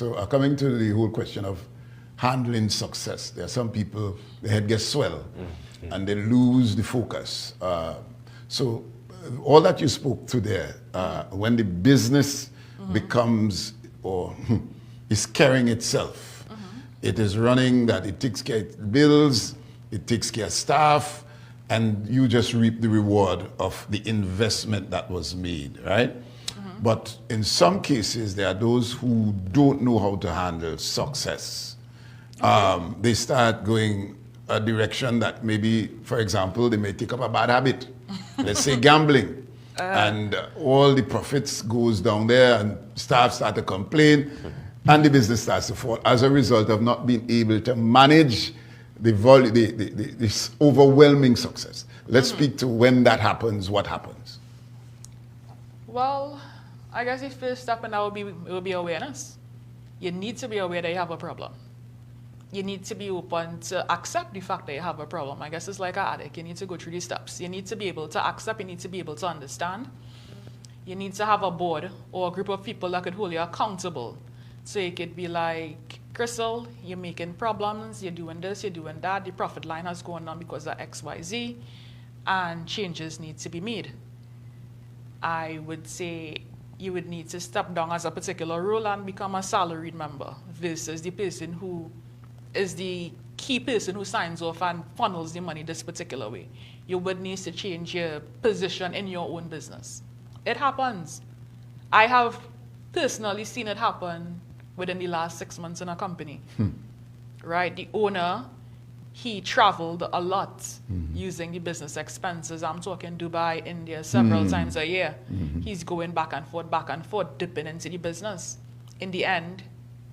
So coming to the whole question of handling success, there are some people, their head gets swell and they lose the focus. So all that you spoke to there, when the business becomes or is carrying itself, it is running that it takes care of bills, it takes care of staff, and you just reap the reward of the investment that was made, right? But in some cases, there are those who don't know how to handle success. They start going a direction that maybe, for example, they may take up a bad habit. Let's say gambling. And all the profits goes down there and staff start to complain and the business starts to fall as a result of not being able to manage this overwhelming success. Let's speak to when that happens, what happens. Well, I guess the first step in that would be awareness. You need to be aware that you have a problem. You need to be open to accept the fact that you have a problem. I guess it's like an addict. You need to go through these steps. You need to be able to accept. You need to be able to understand. You need to have a board or a group of people that could hold you accountable. So it could be like, Crystal, you're making problems, you're doing this, you're doing that, the profit line has gone down because of X, Y, Z, and changes need to be made. I would say you would need to step down as a particular role and become a salaried member versus the person who is the key person who signs off and funnels the money this particular way. You would need to change your position in your own business. It happens. I have personally seen it happen within the last 6 months in a company. Right? The owner, he traveled a lot using the business expenses. I'm talking Dubai, India, several times a year. He's going back and forth, dipping into the business. In the end,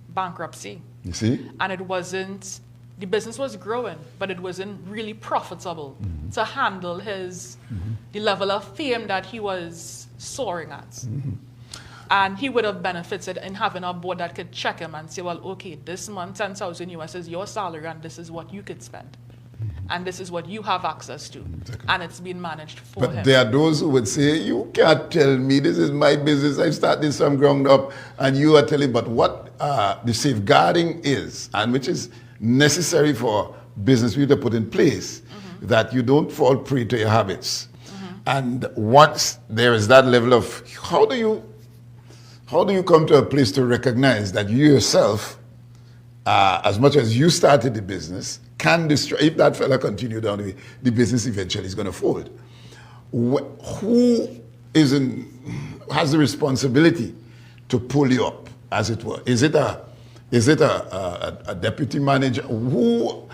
bankruptcy. You see? And it wasn't, the business was growing, but it wasn't really profitable to handle the level of fame that he was soaring at. And he would have benefited in having a board that could check him and say, well, okay, this month, 10,000 US is your salary and this is what you could spend. And this is what you have access to. And it's being managed for him. But there are those who would say, you can't tell me, this is my business, I started some ground up, and you are telling, but what the safeguarding is, and which is necessary for business people to put in place, that you don't fall prey to your habits. And once there is that level of, how do you come to a place to recognize that you yourself, as much as you started the business, can destroy, if that fella continue down the way, the business eventually is going to fold. Who has the responsibility to pull you up, as it were? Is it a deputy manager? Who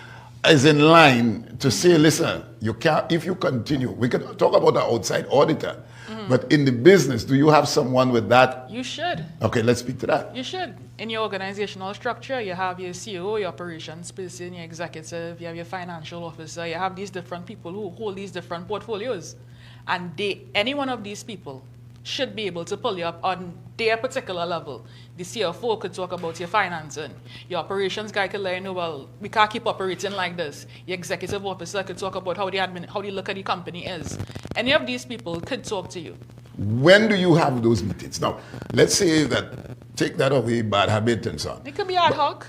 is in line to say, listen, you can't, if you continue, we can talk about the outside auditor, but in the business, do you have someone with that? You should. Okay, let's speak to that. You should. In your organizational structure, you have your CEO, your operations person, your executive, you have your financial officer, you have these different people who hold these different portfolios. And any one of these people should be able to pull you up on their particular level. The CFO could talk about your financing. Your operations guy could let you know, well, we can't keep operating like this. Your executive officer could talk about how the look at the company is. Any of these people could talk to you. When do you have those meetings? Now, let's say that, take that away, bad habit and so on. It could be ad hoc.